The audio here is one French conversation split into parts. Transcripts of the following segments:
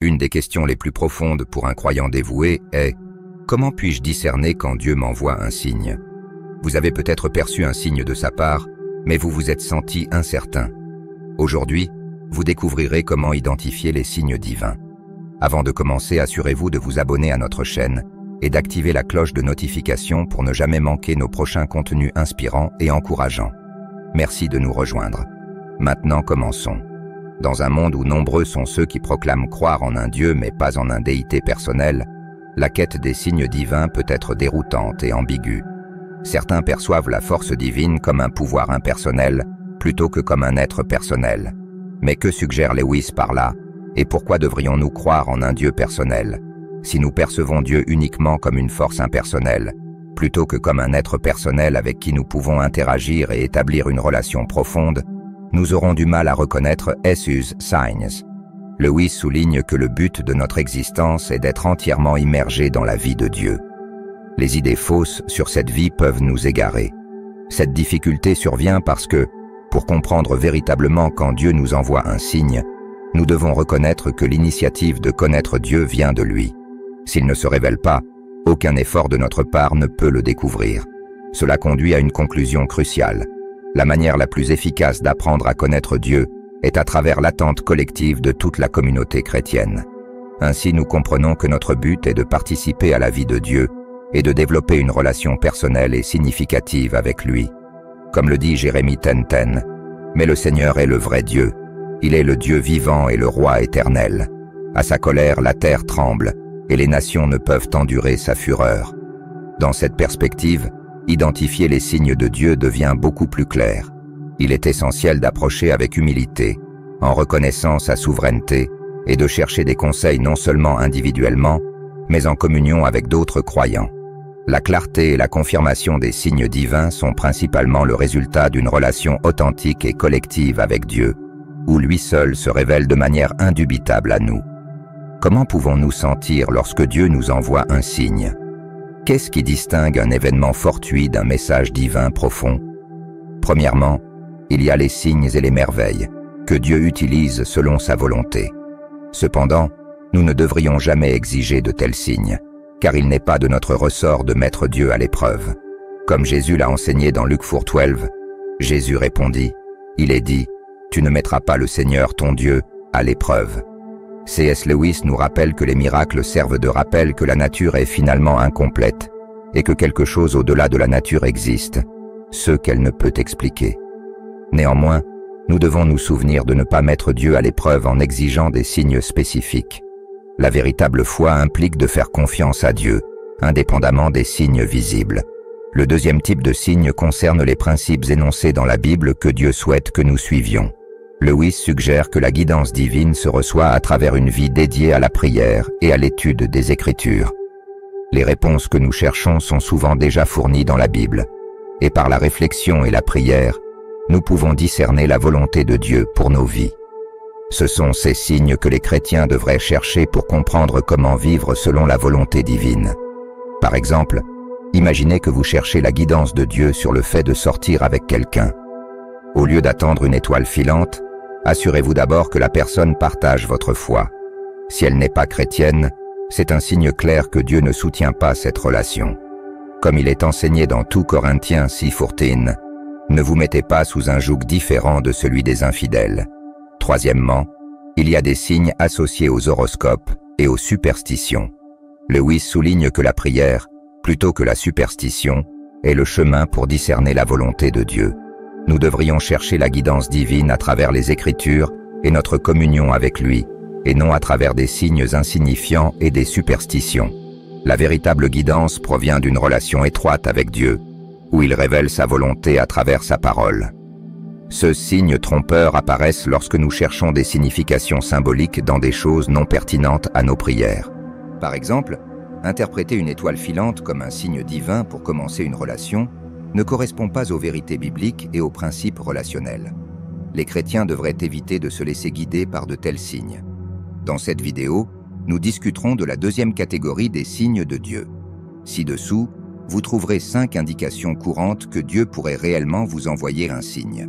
Une des questions les plus profondes pour un croyant dévoué est « Comment puis-je discerner quand Dieu m'envoie un signe ?» Vous avez peut-être perçu un signe de sa part, mais vous vous êtes senti incertain. Aujourd'hui, vous découvrirez comment identifier les signes divins. Avant de commencer, assurez-vous de vous abonner à notre chaîne et d'activer la cloche de notification pour ne jamais manquer nos prochains contenus inspirants et encourageants. Merci de nous rejoindre. Maintenant, commençons. Dans un monde où nombreux sont ceux qui proclament croire en un Dieu mais pas en un déité personnelle, la quête des signes divins peut être déroutante et ambiguë. Certains perçoivent la force divine comme un pouvoir impersonnel plutôt que comme un être personnel. Mais que suggère Lewis par là? Et pourquoi devrions-nous croire en un Dieu personnel? Si nous percevons Dieu uniquement comme une force impersonnelle, plutôt que comme un être personnel avec qui nous pouvons interagir et établir une relation profonde, nous aurons du mal à reconnaître Jesus signs. Lewis souligne que le but de notre existence est d'être entièrement immergé dans la vie de Dieu. Les idées fausses sur cette vie peuvent nous égarer. Cette difficulté survient parce que, pour comprendre véritablement quand Dieu nous envoie un signe, nous devons reconnaître que l'initiative de connaître Dieu vient de lui. S'il ne se révèle pas, aucun effort de notre part ne peut le découvrir. Cela conduit à une conclusion cruciale. La manière la plus efficace d'apprendre à connaître Dieu est à travers l'attente collective de toute la communauté chrétienne. Ainsi, nous comprenons que notre but est de participer à la vie de Dieu et de développer une relation personnelle et significative avec lui. Comme le dit Jérémie 10:10, « Mais le Seigneur est le vrai Dieu. Il est le Dieu vivant et le Roi éternel. À sa colère, la terre tremble, et les nations ne peuvent endurer sa fureur. » Dans cette perspective, identifier les signes de Dieu devient beaucoup plus clair. Il est essentiel d'approcher avec humilité, en reconnaissant sa souveraineté, et de chercher des conseils non seulement individuellement, mais en communion avec d'autres croyants. La clarté et la confirmation des signes divins sont principalement le résultat d'une relation authentique et collective avec Dieu, où lui seul se révèle de manière indubitable à nous. Comment pouvons-nous sentir lorsque Dieu nous envoie un signe? Qu'est-ce qui distingue un événement fortuit d'un message divin profond? Premièrement, il y a les signes et les merveilles, que Dieu utilise selon sa volonté. Cependant, nous ne devrions jamais exiger de tels signes, car il n'est pas de notre ressort de mettre Dieu à l'épreuve. Comme Jésus l'a enseigné dans Luc 4:12, Jésus répondit, « Il est dit, tu ne mettras pas le Seigneur ton Dieu à l'épreuve. » C.S. Lewis nous rappelle que les miracles servent de rappel que la nature est finalement incomplète et que quelque chose au-delà de la nature existe, ce qu'elle ne peut expliquer. Néanmoins, nous devons nous souvenir de ne pas mettre Dieu à l'épreuve en exigeant des signes spécifiques. La véritable foi implique de faire confiance à Dieu, indépendamment des signes visibles. Le deuxième type de signe concerne les principes énoncés dans la Bible que Dieu souhaite que nous suivions. Lewis suggère que la guidance divine se reçoit à travers une vie dédiée à la prière et à l'étude des Écritures. Les réponses que nous cherchons sont souvent déjà fournies dans la Bible, et par la réflexion et la prière, nous pouvons discerner la volonté de Dieu pour nos vies. Ce sont ces signes que les chrétiens devraient chercher pour comprendre comment vivre selon la volonté divine. Par exemple, imaginez que vous cherchez la guidance de Dieu sur le fait de sortir avec quelqu'un. Au lieu d'attendre une étoile filante, assurez-vous d'abord que la personne partage votre foi. Si elle n'est pas chrétienne, c'est un signe clair que Dieu ne soutient pas cette relation. Comme il est enseigné dans 2 Corinthiens 6:14, ne vous mettez pas sous un joug différent de celui des infidèles. Troisièmement, il y a des signes associés aux horoscopes et aux superstitions. Lewis souligne que la prière, plutôt que la superstition, est le chemin pour discerner la volonté de Dieu. Nous devrions chercher la guidance divine à travers les Écritures et notre communion avec lui, et non à travers des signes insignifiants et des superstitions. La véritable guidance provient d'une relation étroite avec Dieu, où il révèle sa volonté à travers sa parole. Ce signe trompeur apparaissent lorsque nous cherchons des significations symboliques dans des choses non pertinentes à nos prières. Par exemple, interpréter une étoile filante comme un signe divin pour commencer une relation ne correspond pas aux vérités bibliques et aux principes relationnels. Les chrétiens devraient éviter de se laisser guider par de tels signes. Dans cette vidéo, nous discuterons de la deuxième catégorie des signes de Dieu. Ci-dessous, vous trouverez 5 indications courantes que Dieu pourrait réellement vous envoyer un signe.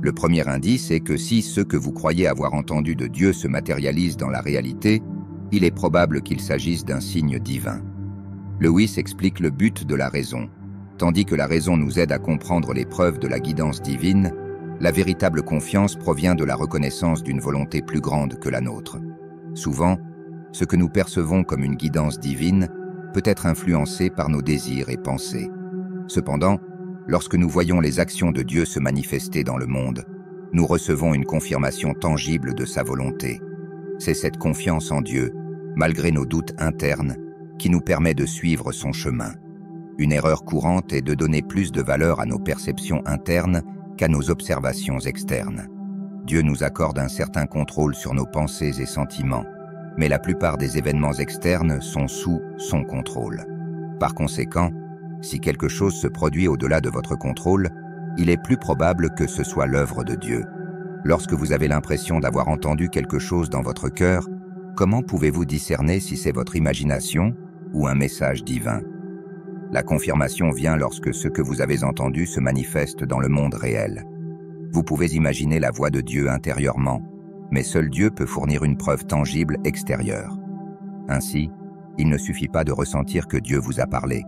Le premier indice est que si ce que vous croyez avoir entendu de Dieu se matérialise dans la réalité, il est probable qu'il s'agisse d'un signe divin. Lewis explique le but de la raison. Tandis que la raison nous aide à comprendre les preuves de la guidance divine, la véritable confiance provient de la reconnaissance d'une volonté plus grande que la nôtre. Souvent, ce que nous percevons comme une guidance divine peut être influencé par nos désirs et pensées. Cependant, lorsque nous voyons les actions de Dieu se manifester dans le monde, nous recevons une confirmation tangible de sa volonté. C'est cette confiance en Dieu, malgré nos doutes internes, qui nous permet de suivre son chemin. Une erreur courante est de donner plus de valeur à nos perceptions internes qu'à nos observations externes. Dieu nous accorde un certain contrôle sur nos pensées et sentiments, mais la plupart des événements externes sont sous son contrôle. Par conséquent, si quelque chose se produit au-delà de votre contrôle, il est plus probable que ce soit l'œuvre de Dieu. Lorsque vous avez l'impression d'avoir entendu quelque chose dans votre cœur, comment pouvez-vous discerner si c'est votre imagination ou un message divin? La confirmation vient lorsque ce que vous avez entendu se manifeste dans le monde réel. Vous pouvez imaginer la voix de Dieu intérieurement, mais seul Dieu peut fournir une preuve tangible extérieure. Ainsi, il ne suffit pas de ressentir que Dieu vous a parlé.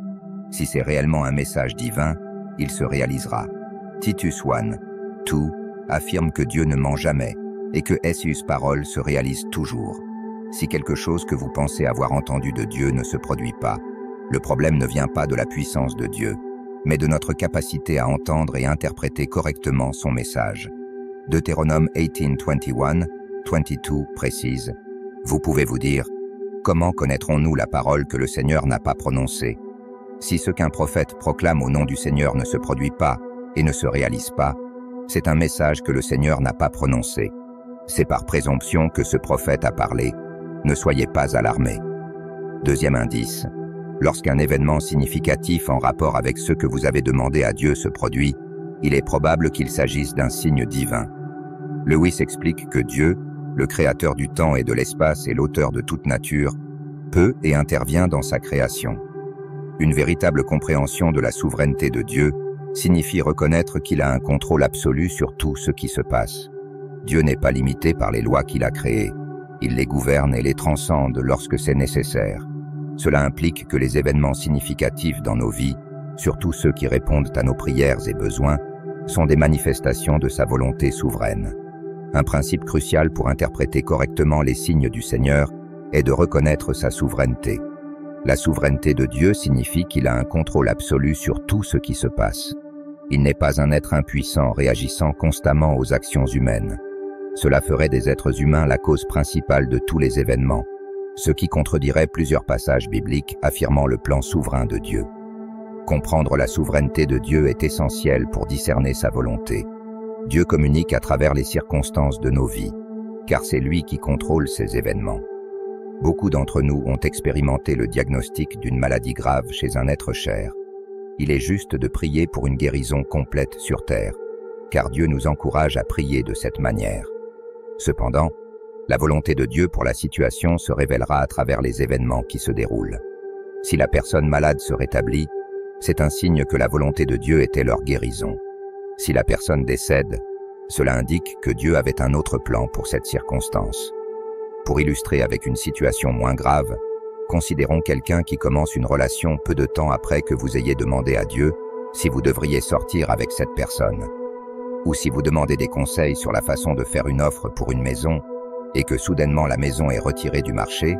Si c'est réellement un message divin, il se réalisera. Titus 1:2 affirme que Dieu ne ment jamais et que ses paroles se réalisent toujours. Si quelque chose que vous pensez avoir entendu de Dieu ne se produit pas, le problème ne vient pas de la puissance de Dieu, mais de notre capacité à entendre et interpréter correctement son message. Deutéronome 18:21-22 précise « Vous pouvez vous dire, comment connaîtrons-nous la parole que le Seigneur n'a pas prononcée? Si ce qu'un prophète proclame au nom du Seigneur ne se produit pas et ne se réalise pas, c'est un message que le Seigneur n'a pas prononcé. C'est par présomption que ce prophète a parlé. Ne soyez pas alarmés. » Deuxième indice. Lorsqu'un événement significatif en rapport avec ce que vous avez demandé à Dieu se produit, il est probable qu'il s'agisse d'un signe divin. Lewis explique que Dieu, le créateur du temps et de l'espace et l'auteur de toute nature, peut et intervient dans sa création. Une véritable compréhension de la souveraineté de Dieu signifie reconnaître qu'il a un contrôle absolu sur tout ce qui se passe. Dieu n'est pas limité par les lois qu'il a créées. Il les gouverne et les transcende lorsque c'est nécessaire. Cela implique que les événements significatifs dans nos vies, surtout ceux qui répondent à nos prières et besoins, sont des manifestations de sa volonté souveraine. Un principe crucial pour interpréter correctement les signes du Seigneur est de reconnaître sa souveraineté. La souveraineté de Dieu signifie qu'il a un contrôle absolu sur tout ce qui se passe. Il n'est pas un être impuissant réagissant constamment aux actions humaines. Cela ferait des êtres humains la cause principale de tous les événements, ce qui contredirait plusieurs passages bibliques affirmant le plan souverain de Dieu. Comprendre la souveraineté de Dieu est essentiel pour discerner sa volonté. Dieu communique à travers les circonstances de nos vies, car c'est lui qui contrôle ces événements. Beaucoup d'entre nous ont expérimenté le diagnostic d'une maladie grave chez un être cher. Il est juste de prier pour une guérison complète sur terre, car Dieu nous encourage à prier de cette manière. Cependant, la volonté de Dieu pour la situation se révélera à travers les événements qui se déroulent. Si la personne malade se rétablit, c'est un signe que la volonté de Dieu était leur guérison. Si la personne décède, cela indique que Dieu avait un autre plan pour cette circonstance. Pour illustrer avec une situation moins grave, considérons quelqu'un qui commence une relation peu de temps après que vous ayez demandé à Dieu si vous devriez sortir avec cette personne. Ou si vous demandez des conseils sur la façon de faire une offre pour une maison et que soudainement la maison est retirée du marché,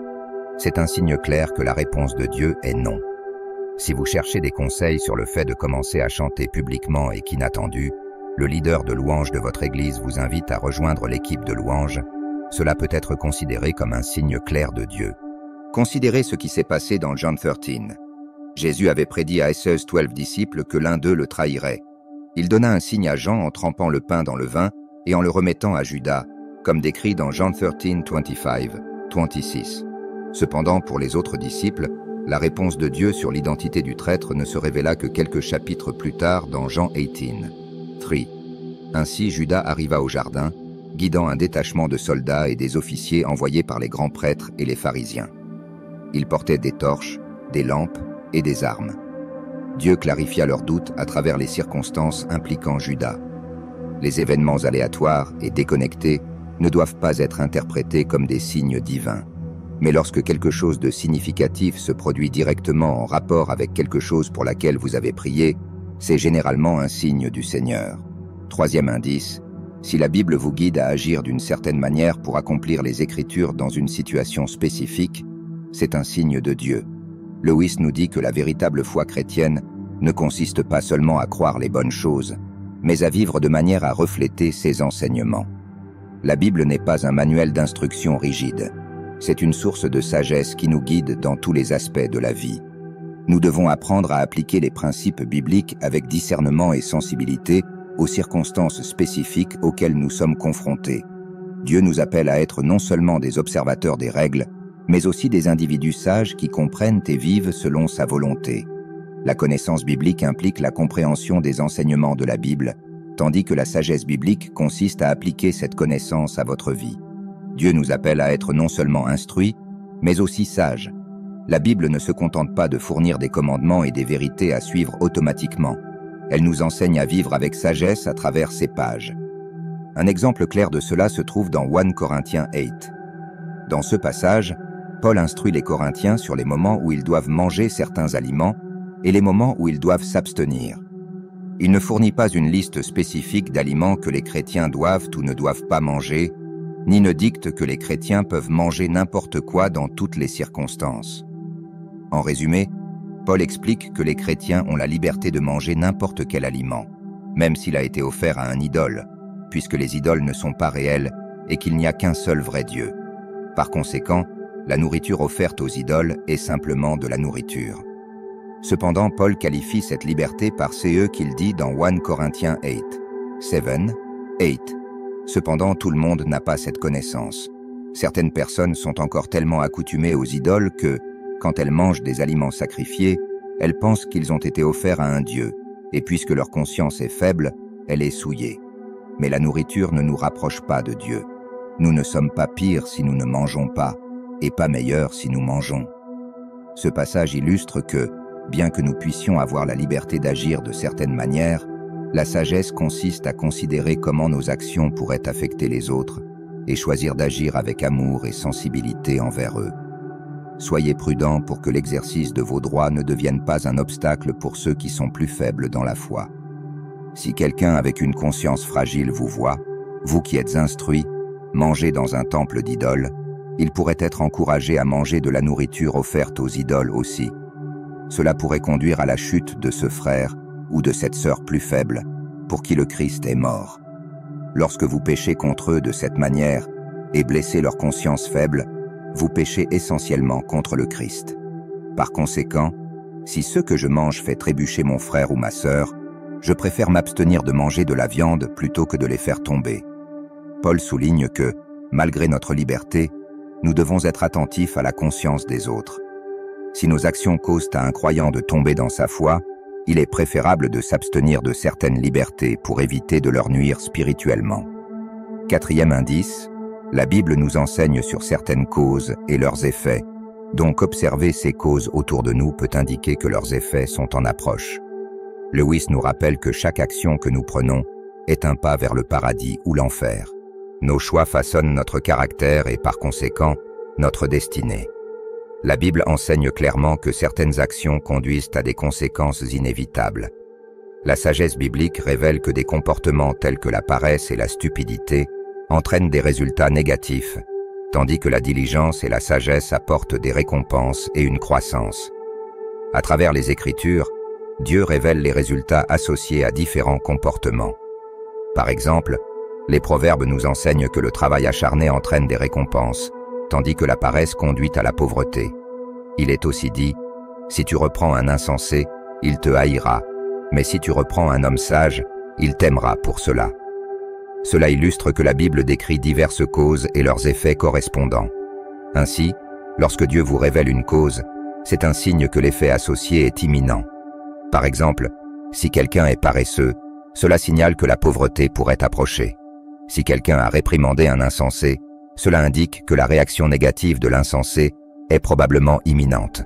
c'est un signe clair que la réponse de Dieu est non. Si vous cherchez des conseils sur le fait de commencer à chanter publiquement et qu'inattendu, le leader de louange de votre église vous invite à rejoindre l'équipe de louange, cela peut être considéré comme un signe clair de Dieu. Considérez ce qui s'est passé dans John 13. Jésus avait prédit à ses 12 disciples que l'un d'eux le trahirait. Il donna un signe à Jean en trempant le pain dans le vin et en le remettant à Judas, comme décrit dans John 13:25-26. Cependant, pour les autres disciples, la réponse de Dieu sur l'identité du traître ne se révéla que quelques chapitres plus tard dans Jean 18:3. Ainsi Judas arriva au jardin, guidant un détachement de soldats et des officiers envoyés par les grands prêtres et les pharisiens. Ils portaient des torches, des lampes et des armes. Dieu clarifia leurs doutes à travers les circonstances impliquant Judas. Les événements aléatoires et déconnectés ne doivent pas être interprétés comme des signes divins. Mais lorsque quelque chose de significatif se produit directement en rapport avec quelque chose pour laquelle vous avez prié, c'est généralement un signe du Seigneur. Troisième indice, si la Bible vous guide à agir d'une certaine manière pour accomplir les Écritures dans une situation spécifique, c'est un signe de Dieu. Lewis nous dit que la véritable foi chrétienne ne consiste pas seulement à croire les bonnes choses, mais à vivre de manière à refléter ses enseignements. La Bible n'est pas un manuel d'instruction rigide. C'est une source de sagesse qui nous guide dans tous les aspects de la vie. Nous devons apprendre à appliquer les principes bibliques avec discernement et sensibilité aux circonstances spécifiques auxquelles nous sommes confrontés. Dieu nous appelle à être non seulement des observateurs des règles, mais aussi des individus sages qui comprennent et vivent selon sa volonté. La connaissance biblique implique la compréhension des enseignements de la Bible, tandis que la sagesse biblique consiste à appliquer cette connaissance à votre vie. Dieu nous appelle à être non seulement instruits, mais aussi sages. La Bible ne se contente pas de fournir des commandements et des vérités à suivre automatiquement. Elle nous enseigne à vivre avec sagesse à travers ces pages. Un exemple clair de cela se trouve dans 1 Corinthiens 8. Dans ce passage, Paul instruit les Corinthiens sur les moments où ils doivent manger certains aliments et les moments où ils doivent s'abstenir. Il ne fournit pas une liste spécifique d'aliments que les chrétiens doivent ou ne doivent pas manger, ni ne dicte que les chrétiens peuvent manger n'importe quoi dans toutes les circonstances. En résumé, Paul explique que les chrétiens ont la liberté de manger n'importe quel aliment, même s'il a été offert à un idole, puisque les idoles ne sont pas réelles et qu'il n'y a qu'un seul vrai Dieu. Par conséquent, la nourriture offerte aux idoles est simplement de la nourriture. Cependant, Paul qualifie cette liberté par ce qu'il dit dans 1 Corinthiens 8. 7. Cependant, tout le monde n'a pas cette connaissance. Certaines personnes sont encore tellement accoutumées aux idoles que, quand elles mangent des aliments sacrifiés, elles pensent qu'ils ont été offerts à un Dieu, et puisque leur conscience est faible, elle est souillée. Mais la nourriture ne nous rapproche pas de Dieu. Nous ne sommes pas pires si nous ne mangeons pas, et pas meilleurs si nous mangeons. Ce passage illustre que, bien que nous puissions avoir la liberté d'agir de certaines manières, la sagesse consiste à considérer comment nos actions pourraient affecter les autres et choisir d'agir avec amour et sensibilité envers eux. Soyez prudents pour que l'exercice de vos droits ne devienne pas un obstacle pour ceux qui sont plus faibles dans la foi. Si quelqu'un avec une conscience fragile vous voit, vous qui êtes instruits, manger dans un temple d'idoles, il pourrait être encouragé à manger de la nourriture offerte aux idoles aussi. Cela pourrait conduire à la chute de ce frère ou de cette sœur plus faible, pour qui le Christ est mort. Lorsque vous péchez contre eux de cette manière et blessez leur conscience faible, vous péchez essentiellement contre le Christ. Par conséquent, si ce que je mange fait trébucher mon frère ou ma sœur, je préfère m'abstenir de manger de la viande plutôt que de les faire tomber. Paul souligne que, malgré notre liberté, nous devons être attentifs à la conscience des autres. Si nos actions causent à un croyant de tomber dans sa foi, il est préférable de s'abstenir de certaines libertés pour éviter de leur nuire spirituellement. Quatrième indice, la Bible nous enseigne sur certaines causes et leurs effets, donc observer ces causes autour de nous peut indiquer que leurs effets sont en approche. Lewis nous rappelle que chaque action que nous prenons est un pas vers le paradis ou l'enfer. Nos choix façonnent notre caractère et par conséquent, notre destinée. La Bible enseigne clairement que certaines actions conduisent à des conséquences inévitables. La sagesse biblique révèle que des comportements tels que la paresse et la stupidité entraînent des résultats négatifs, tandis que la diligence et la sagesse apportent des récompenses et une croissance. À travers les Écritures, Dieu révèle les résultats associés à différents comportements. Par exemple, les Proverbes nous enseignent que le travail acharné entraîne des récompenses, tandis que la paresse conduit à la pauvreté. Il est aussi dit, « Si tu reprends un insensé, il te haïra, mais si tu reprends un homme sage, il t'aimera pour cela. » Cela illustre que la Bible décrit diverses causes et leurs effets correspondants. Ainsi, lorsque Dieu vous révèle une cause, c'est un signe que l'effet associé est imminent. Par exemple, si quelqu'un est paresseux, cela signale que la pauvreté pourrait approcher. Si quelqu'un a réprimandé un insensé, cela indique que la réaction négative de l'insensé est probablement imminente.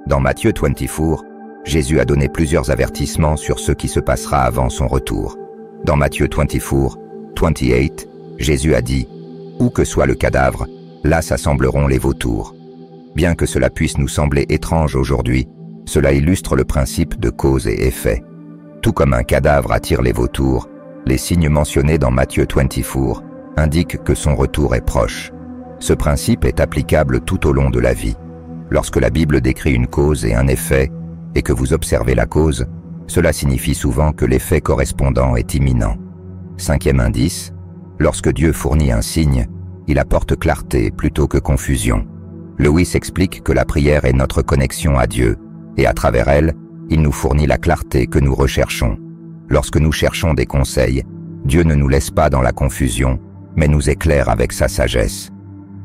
Dans Matthieu 24, Jésus a donné plusieurs avertissements sur ce qui se passera avant son retour. Dans Matthieu 24, 28, Jésus a dit « Où que soit le cadavre, là s'assembleront les vautours. Bien que cela puisse nous sembler étrange aujourd'hui, cela illustre le principe de cause et effet. Tout comme un cadavre attire les vautours, les signes mentionnés dans Matthieu 24 indiquent que son retour est proche. Ce principe est applicable tout au long de la vie. Lorsque la Bible décrit une cause et un effet, et que vous observez la cause, cela signifie souvent que l'effet correspondant est imminent. Cinquième indice, lorsque Dieu fournit un signe, il apporte clarté plutôt que confusion. Lewis explique que la prière est notre connexion à Dieu, et à travers elle, il nous fournit la clarté que nous recherchons. Lorsque nous cherchons des conseils, Dieu ne nous laisse pas dans la confusion, mais nous éclaire avec sa sagesse.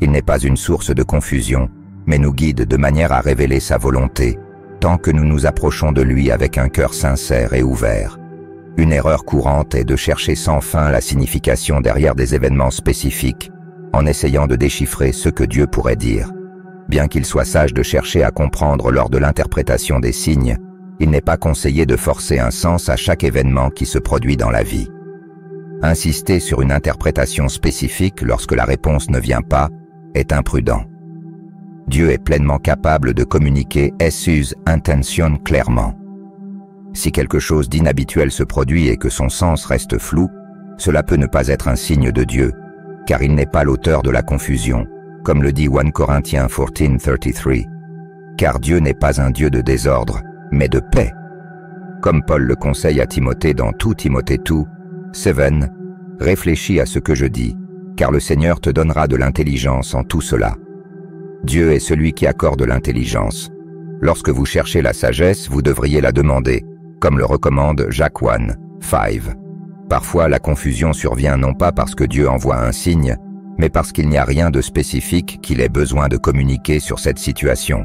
Il n'est pas une source de confusion, mais nous guide de manière à révéler sa volonté, tant que nous nous approchons de lui avec un cœur sincère et ouvert. Une erreur courante est de chercher sans fin la signification derrière des événements spécifiques, en essayant de déchiffrer ce que Dieu pourrait dire. Bien qu'il soit sage de chercher à comprendre lors de l'interprétation des signes, il n'est pas conseillé de forcer un sens à chaque événement qui se produit dans la vie. Insister sur une interprétation spécifique lorsque la réponse ne vient pas est imprudent. Dieu est pleinement capable de communiquer sus intention clairement. Si quelque chose d'inhabituel se produit et que son sens reste flou, cela peut ne pas être un signe de Dieu, car il n'est pas l'auteur de la confusion, comme le dit 1 Corinthiens 14:33. Car Dieu n'est pas un Dieu de désordre, mais de paix. Comme Paul le conseille à Timothée dans 2 Timothée 2:7, réfléchis à ce que je dis, car le Seigneur te donnera de l'intelligence en tout cela. Dieu est celui qui accorde l'intelligence. Lorsque vous cherchez la sagesse, vous devriez la demander, comme le recommande Jacques 1:5. Parfois, la confusion survient non pas parce que Dieu envoie un signe, mais parce qu'il n'y a rien de spécifique qu'il ait besoin de communiquer sur cette situation.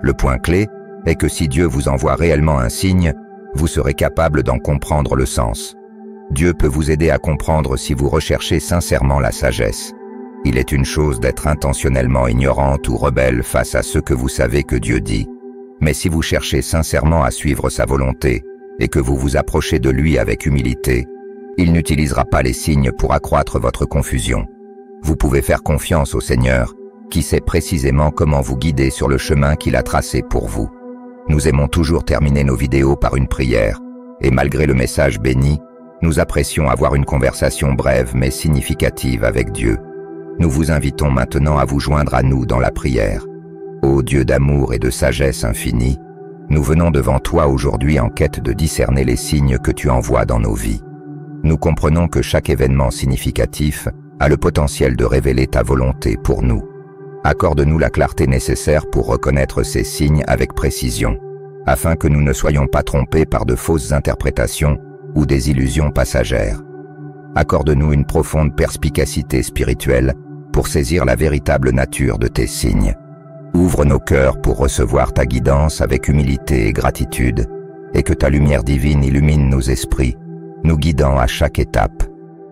Le point clé est que si Dieu vous envoie réellement un signe, vous serez capable d'en comprendre le sens. Dieu peut vous aider à comprendre si vous recherchez sincèrement la sagesse. Il est une chose d'être intentionnellement ignorante ou rebelle face à ce que vous savez que Dieu dit, mais si vous cherchez sincèrement à suivre sa volonté et que vous vous approchez de lui avec humilité, il n'utilisera pas les signes pour accroître votre confusion. Vous pouvez faire confiance au Seigneur, qui sait précisément comment vous guider sur le chemin qu'il a tracé pour vous. Nous aimons toujours terminer nos vidéos par une prière, et malgré le message béni, nous apprécions avoir une conversation brève mais significative avec Dieu. Nous vous invitons maintenant à vous joindre à nous dans la prière. Ô Dieu d'amour et de sagesse infinie, nous venons devant toi aujourd'hui en quête de discerner les signes que tu envoies dans nos vies. Nous comprenons que chaque événement significatif a le potentiel de révéler ta volonté pour nous. Accorde-nous la clarté nécessaire pour reconnaître ces signes avec précision, afin que nous ne soyons pas trompés par de fausses interprétations ou des illusions passagères. Accorde-nous une profonde perspicacité spirituelle pour saisir la véritable nature de tes signes. Ouvre nos cœurs pour recevoir ta guidance avec humilité et gratitude, et que ta lumière divine illumine nos esprits, nous guidant à chaque étape.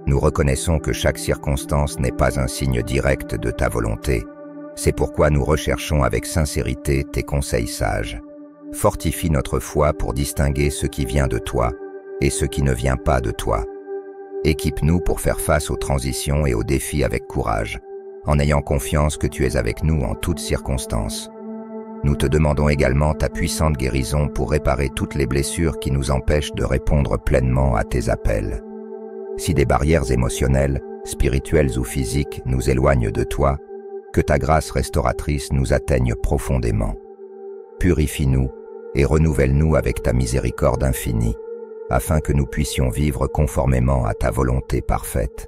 Nous reconnaissons que chaque circonstance n'est pas un signe direct de ta volonté. C'est pourquoi nous recherchons avec sincérité tes conseils sages. Fortifie notre foi pour distinguer ce qui vient de toi et ce qui ne vient pas de toi. Équipe-nous pour faire face aux transitions et aux défis avec courage, en ayant confiance que tu es avec nous en toutes circonstances. Nous te demandons également ta puissante guérison pour réparer toutes les blessures qui nous empêchent de répondre pleinement à tes appels. Si des barrières émotionnelles, spirituelles ou physiques nous éloignent de toi, que ta grâce restauratrice nous atteigne profondément. Purifie-nous et renouvelle-nous avec ta miséricorde infinie, afin que nous puissions vivre conformément à ta volonté parfaite.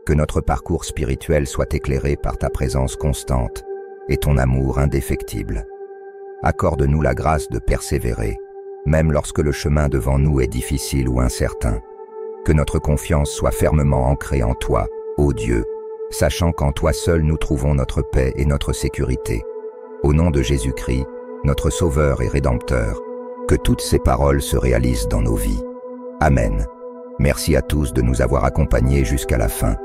Que notre parcours spirituel soit éclairé par ta présence constante et ton amour indéfectible. Accorde-nous la grâce de persévérer, même lorsque le chemin devant nous est difficile ou incertain. Que notre confiance soit fermement ancrée en toi, ô Dieu, sachant qu'en toi seul nous trouvons notre paix et notre sécurité. Au nom de Jésus-Christ, notre Sauveur et Rédempteur, que toutes ces paroles se réalisent dans nos vies. Amen. Merci à tous de nous avoir accompagnés jusqu'à la fin.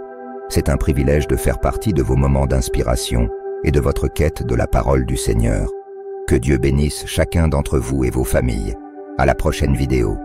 C'est un privilège de faire partie de vos moments d'inspiration et de votre quête de la parole du Seigneur. Que Dieu bénisse chacun d'entre vous et vos familles. À la prochaine vidéo.